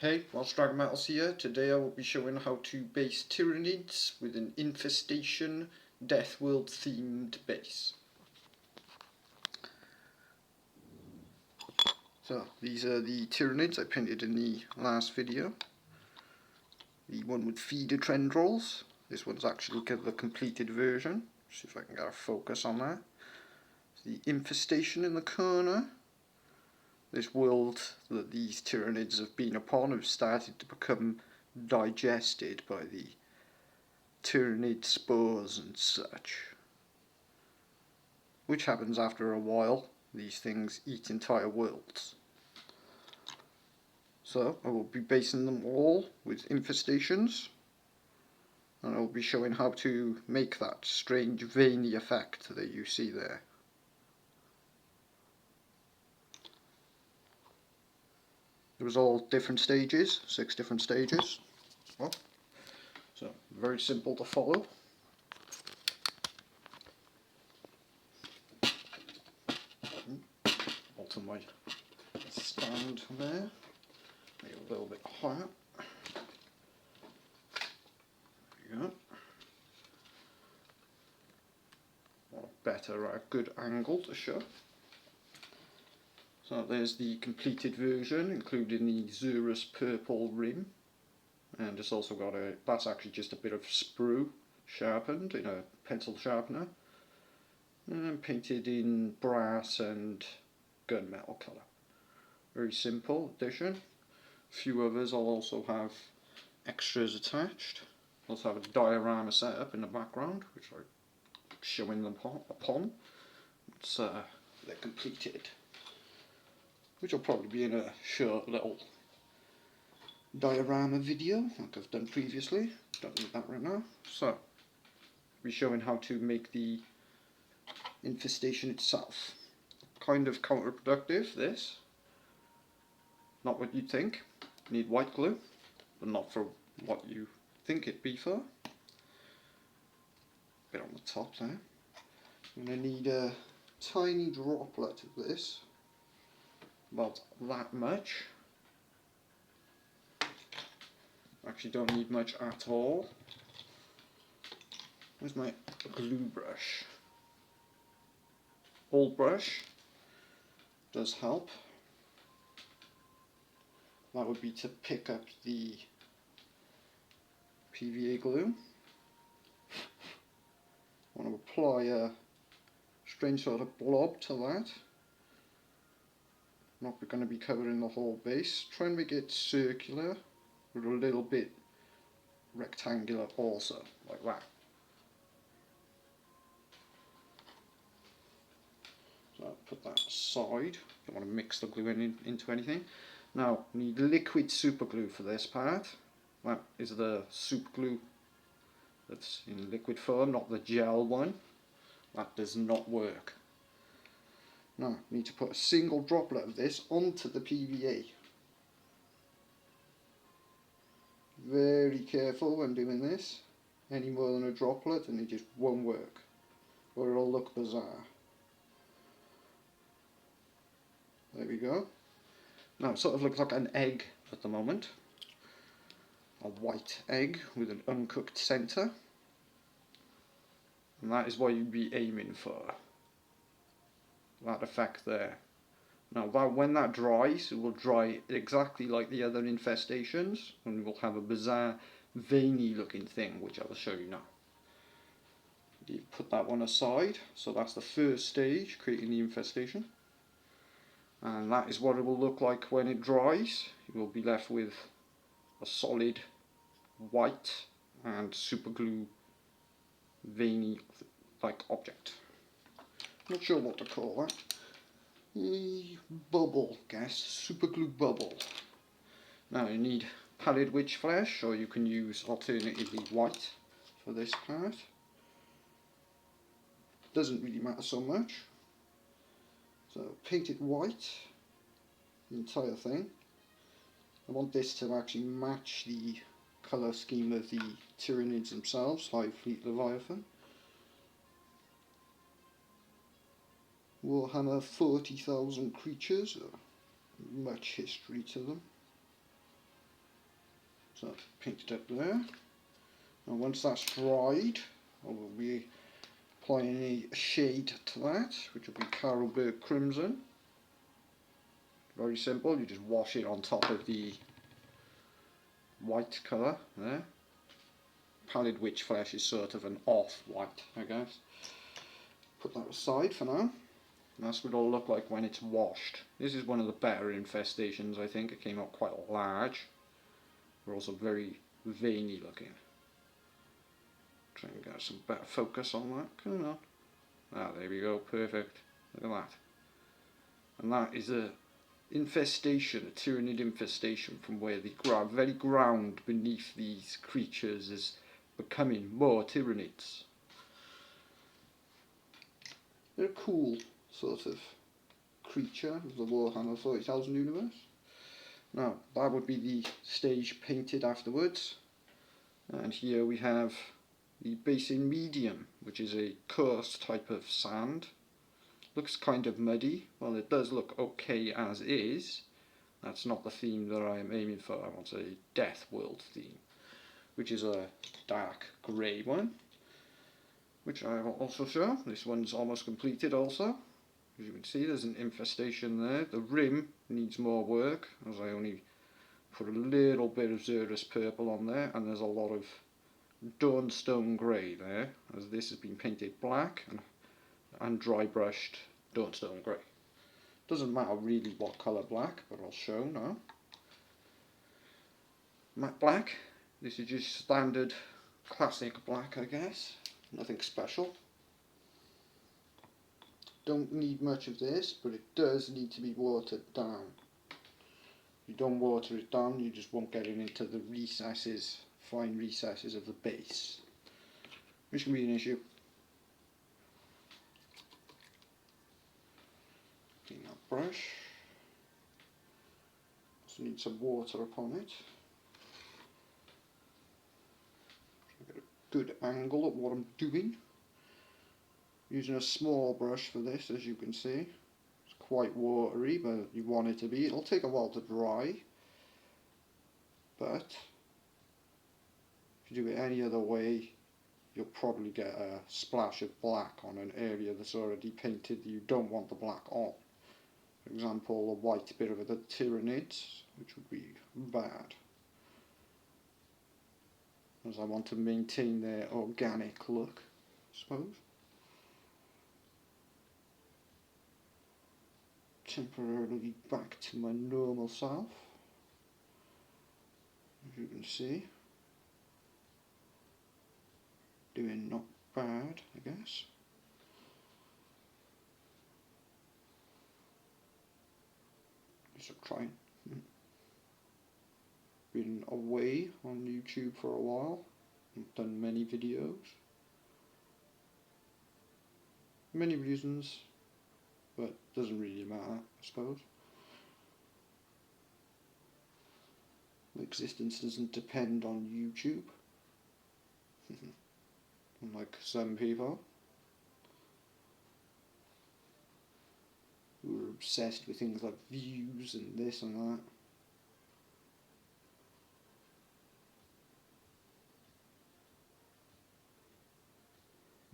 Hey, whilst Dragon Metals here. Today I will be showing how to base Tyranids with an Infestation Death World themed base. So these are the Tyranids I painted in the last video. The one with feeder Tendrils. This one's actually the completed version. See if I can get a focus on that. The Infestation in the corner. This world that these Tyranids have been upon have started to become digested by the Tyranid spores and such, which happens after a while. These things eat entire worlds. So I will be basing them all with infestations, and I will be showing how to make that strange veiny effect that you see there. It was all different stages, 6 different stages. Well, so very simple to follow. Alter my stand there, make it a little bit higher. There we go. Better at a good angle to show. So there's the completed version, including the Xurus purple rim, and it's also got that's actually just a bit of sprue sharpened in a pencil sharpener, and painted in brass and gunmetal colour. Very simple addition. A few others I'll also have extras attached. Also have a diorama set up in the background, which I'm showing them upon. It's they're completed, which will probably be in a short little diorama video like I've done previously. Don't need that right now. So I'll be showing how to make the infestation itself. Kind of counterproductive, this. Not what you'd think. You need white glue, but not for what you think it'd be for. Bit on the top there. I'm going to need a tiny droplet of this, about that much. Actually don't need much at all. Where's my glue brush? Old brush does help. That would be to pick up the PVA glue. I want to apply a strange sort of blob to that. Not going to be covering the whole base. Try and make it circular with a little bit rectangular also, like that. So I'll put that aside. Don't want to mix the glue into anything. Now, I need liquid super glue for this part. That is the super glue that's in liquid form, not the gel one. That does not work. Now, I need to put a single droplet of this onto the PVA. Very careful when doing this. Any more than a droplet and it just won't work, or it'll look bizarre. There we go. Now it sort of looks like an egg at the moment. A white egg with an uncooked centre. And that is what you'd be aiming for. That effect there. Now when that dries, it will dry exactly like the other infestations, and we'll have a bizarre veiny looking thing, which I will show you now. You put that one aside, so that's the first stage, creating the infestation. And that is what it will look like when it dries. You will be left with a solid white and super glue veiny like object. Not sure what to call that. A bubble, guess. Super glue bubble. Now you need pallid witch flesh, or you can use alternatively white for this part. Doesn't really matter so much. So paint it white, the entire thing. I want this to actually match the colour scheme of the Tyranids themselves, Hive Fleet Leviathan. Warhammer 40,000 creatures, much history to them. So that's painted up there. And once that's dried, I will be applying a shade to that, which will be Carroburg Crimson. Very simple, you just wash it on top of the white colour there. Pallid Witch Flesh is sort of an off-white, I guess. Put that aside for now. And that's what it'll look like when it's washed. This is one of the better infestations, I think. It came out quite large. They're also very veiny looking. Try and get some better focus on that. Come on. Ah, there we go. Perfect. Look at that. And that is a infestation, a Tyranid infestation, from where the very ground beneath these creatures is becoming more Tyranids. They're a cool sort of creature of the Warhammer 40,000 universe. Now, that would be the stage painted afterwards. And here we have the Basin Medium, which is a coarse type of sand. Looks kind of muddy. Well, it does look okay as is. That's not the theme that I am aiming for. I want a Death World theme, which is a dark grey one, which I will also show. This one's almost completed also. As you can see, there's an infestation there. The rim needs more work, as I only put a little bit of Xeris purple on there, and there's a lot of Dawnstone grey there, as this has been painted black and dry brushed Dawnstone grey. Doesn't matter really what colour black, but I'll show now. Matte black. This is just standard classic black, I guess. Nothing special. Don't need much of this, but it does need to be watered down. If you don't water it down, you just won't get it into the recesses, fine recesses of the base, which can be an issue. Clean that brush. Also need some water upon it. Get a good angle at what I'm doing. Using a small brush for this, as you can see. It's quite watery, but you want it to be. It'll take a while to dry, but if you do it any other way, you'll probably get a splash of black on an area that's already painted that you don't want the black on. For example, a white bit of the Tyranids, which would be bad, as I want to maintain their organic look, I suppose. Temporarily back to my normal self, as you can see. Doing not bad, I guess. Just trying. Been away on YouTube for a while. I've done many videos. Many reasons, but doesn't really matter, I suppose. My existence doesn't depend on YouTube. Unlike some people who are obsessed with things like views and this and that.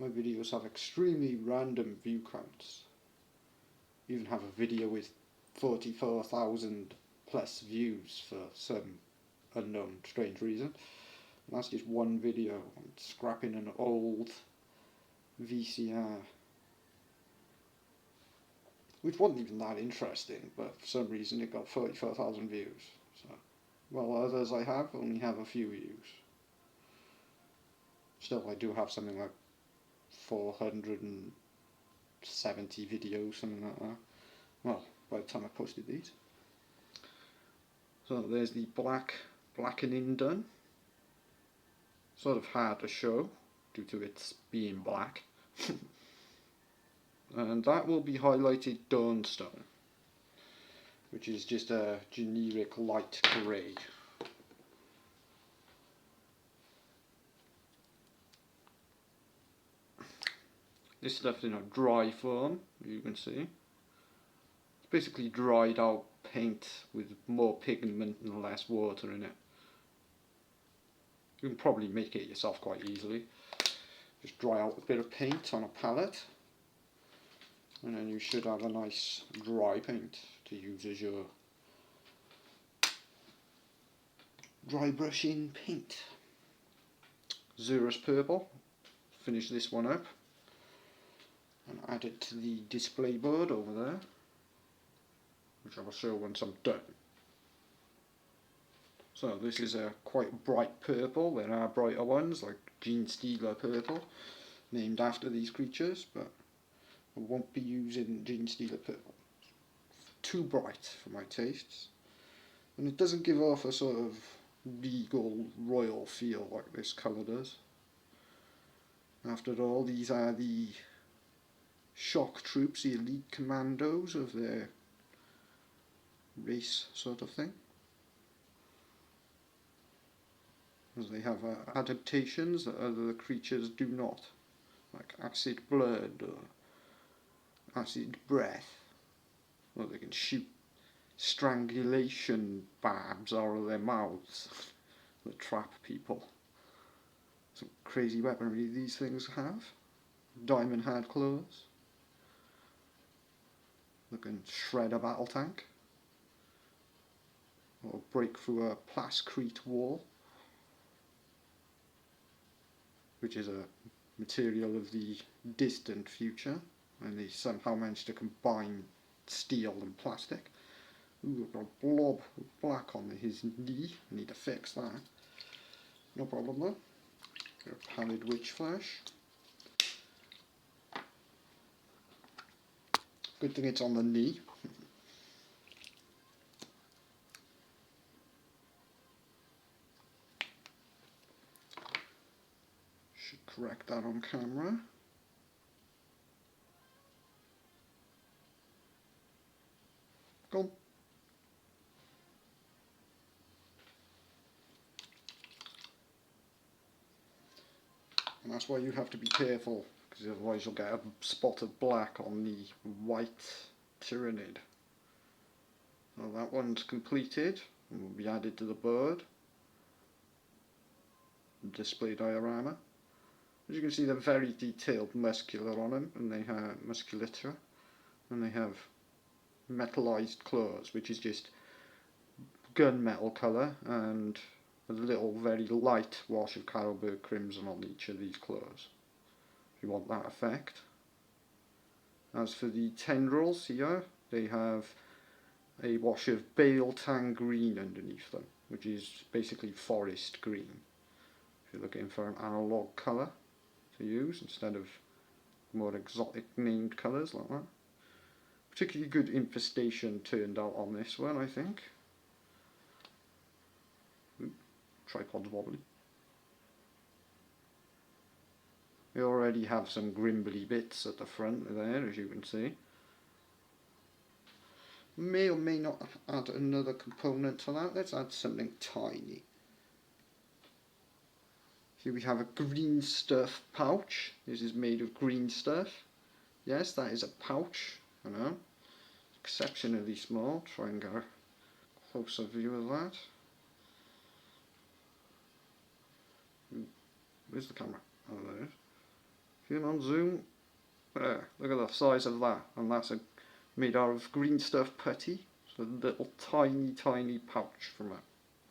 My videos have extremely random view counts. Even have a video with 44,000 plus views for some unknown strange reason. And that's just one video. I'm scrapping an old VCR, which wasn't even that interesting, but for some reason it got 44,000 views. So, while others I have only have a few views. Still, I do have something like 470 videos, something like that. Well, by the time I posted these. So there's the blackening done. Sort of hard to show due to its being black. And that will be highlighted Dawnstone, which is just a generic light grey. This stuff's in a dry form, you can see. It's basically dried out paint with more pigment and less water in it. You can probably make it yourself quite easily. Just dry out a bit of paint on a palette, and then you should have a nice dry paint to use as your dry brushing paint. Xerus purple, finish this one up and add it to the display board over there, which I will show once I'm done. So this is a quite bright purple. There are brighter ones like Genestealer purple, named after these creatures, but I won't be using Genestealer purple. Too bright for my tastes, and it doesn't give off a sort of regal, royal feel like this colour does. After all, these are the shock troops, the elite commandos of their race sort of thing. As they have adaptations that other creatures do not, like acid blood or acid breath, or they can shoot strangulation barbs out of their mouths that trap people. Some crazy weaponry these things have. Diamond hard claws. They can shred a battle tank, or break through a plascrete wall, which is a material of the distant future, and they somehow managed to combine steel and plastic. Ooh, I've got a blob of black on his knee. I need to fix that. No problem though. Got a pallid witch flesh. Good thing it's on the knee. Should correct that on camera. Go on. And that's why you have to be careful, because otherwise you'll get a spot of black on the white Tyranid. Well, that one's completed and will be added to the board. Display diorama. As you can see, they're very detailed muscular on them, and they have musculature, and they have metallized claws, which is just gunmetal colour and a little very light wash of Carlsberg crimson on each of these claws, if you want that effect. As for the tendrils here, they have a wash of bale tan green underneath them, which is basically forest green, if you're looking for an analogue colour to use instead of more exotic named colours like that. Particularly good infestation turned out on this one, I think. Ooh, tripod's wobbly. We already have some grimbly bits at the front there, as you can see. May or may not add another component to that. Let's add something tiny. Here we have a green stuff pouch. This is made of green stuff. Yes, that is a pouch. I know. Exceptionally small. Try and get a closer view of that. Where's the camera? Oh, there it is. If you on zoom, there. Look at the size of that. And that's made out of green stuff putty. So a little tiny pouch from a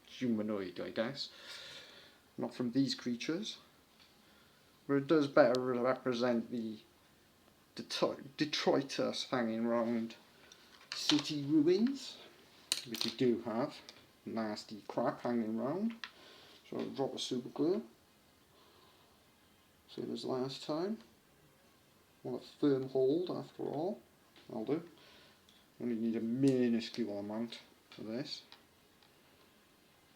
humanoid, I guess. Not from these creatures. But it does better represent the detritus hanging around city ruins, which you do have nasty crap hanging around. So I'll drop a super glue, same as last time. Want a firm hold after all. I'll do. Only need a minuscule amount for this,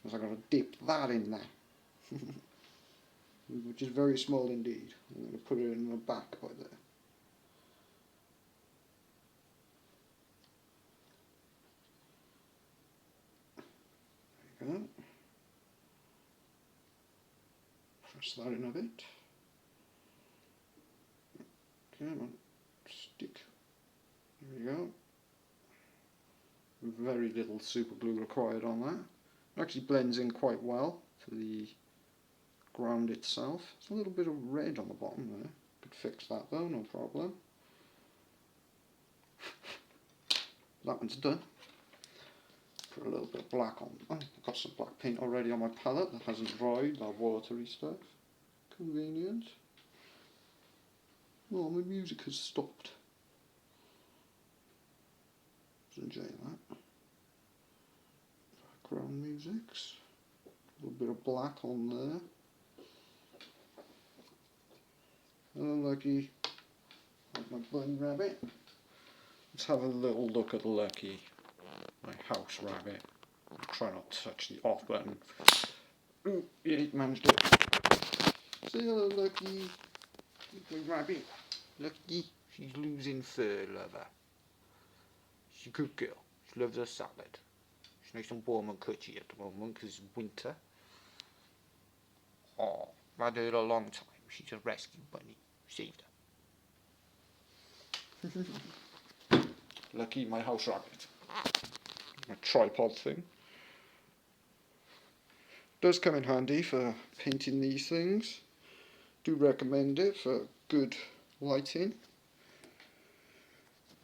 because I've got to dip that in there, which is very small indeed. I'm going to put it in the back by there. There you go. Press that in a bit. Come on, stick. There we go. Very little super glue required on that. It actually blends in quite well to the background itself. There's a little bit of red on the bottom there. Could fix that though, no problem. That one's done. Put a little bit of black on. Oh, I've got some black paint already on my palette that hasn't dried, that watery stuff. Convenient. Oh, my music has stopped. Enjoy that. Background musics. A little bit of black on there. Hello, Lucky. Like my bunny rabbit. Let's have a little look at Lucky, my house rabbit. Try not to touch the off button. Ooh, yeah, he managed it. Say hello, Lucky. My rabbit. Lucky, she's losing fur, lover. She's a good girl. She loves her salad. She's nice and warm and cushy at the moment because it's winter. Oh, I've had her a long time. She's a rescue bunny. Saved her. Lucky, my house rabbit. My tripod thing. Does come in handy for painting these things. Do recommend it for good lighting.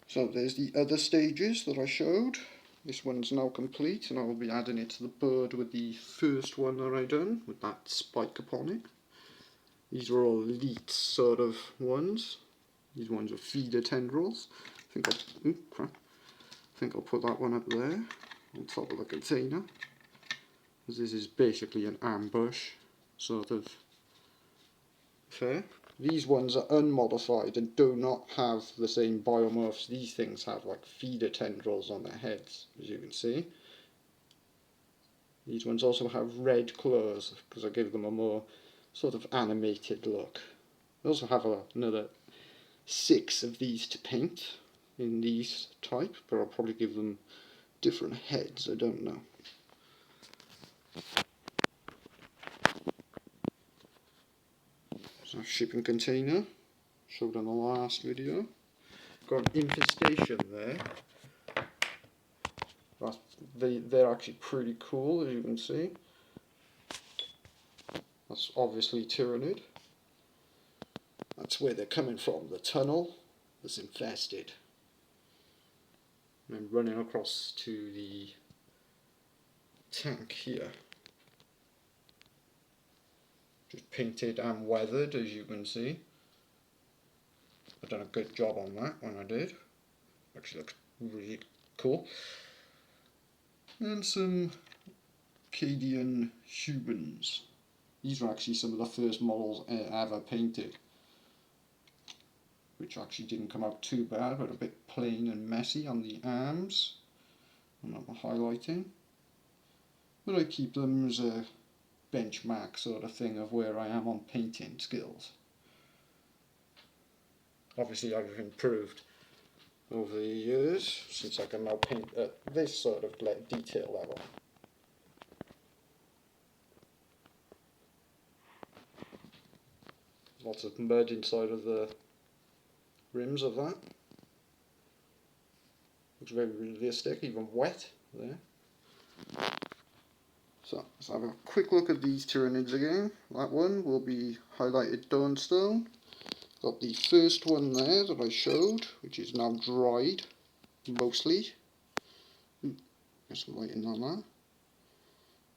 So there's the other stages that I showed. This one's now complete and I will be adding it to the bird with the first one that I done, with that spike upon it. These are all elite sort of ones. These ones are feeder tendrils. I think I'll put that one up there on top of the container. This is basically an ambush sort of affair. These ones are unmodified and do not have the same biomorphs. These things have like feeder tendrils on their heads, as you can see. These ones also have red claws because I give them a more sort of animated look. I also have another 6 of these to paint in these type, but I'll probably give them different heads, I don't know. So shipping container, showed in the last video. Got an infestation there. They're actually pretty cool, as you can see. That's obviously Tyranid. That's where they're coming from, the tunnel that's infested. And I'm running across to the tank here. Just painted and weathered, as you can see. I've done a good job on that when I did. Actually looks really cool. And some Cadian humans. These are actually some of the first models I ever painted, which actually didn't come out too bad, but a bit plain and messy on the arms and on the highlighting. But I keep them as a benchmark sort of thing of where I am on painting skills. Obviously I've improved over the years since I can now paint at this sort of detail level. Lots of mud inside of the rims of that. Looks very realistic, even wet there. So let's have a quick look at these Tyranids again. That one will be highlighted Dawnstone. Got the first one there that I showed, which is now dried, mostly. There's some lighting on that.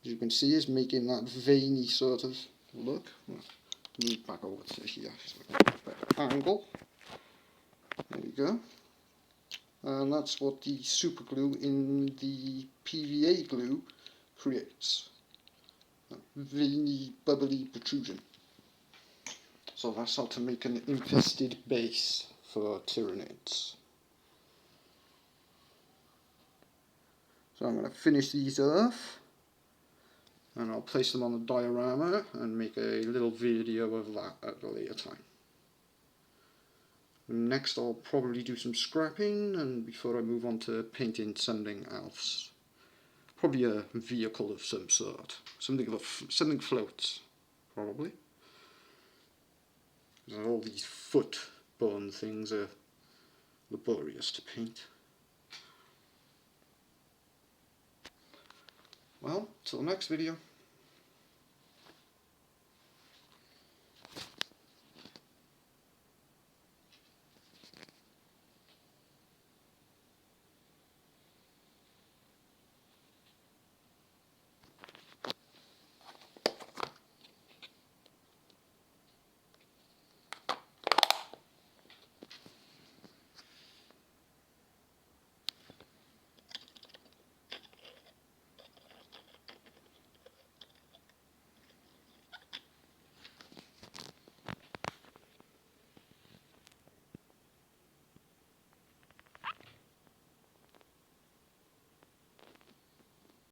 As you can see, is making that veiny sort of look. Move back over to here, so I get a better angle. There we go. And that's what the super glue in the PVA glue creates. A veiny, bubbly protrusion. So that's how to make an infested base for Tyranids. So I'm going to finish these off, and I'll place them on the diorama and make a little video of that at a later time. Next I'll probably do some scrapping, and before I move on to painting something else. Probably a vehicle of some sort. Something floats, probably. All these foot bone things are laborious to paint. Well, till the next video.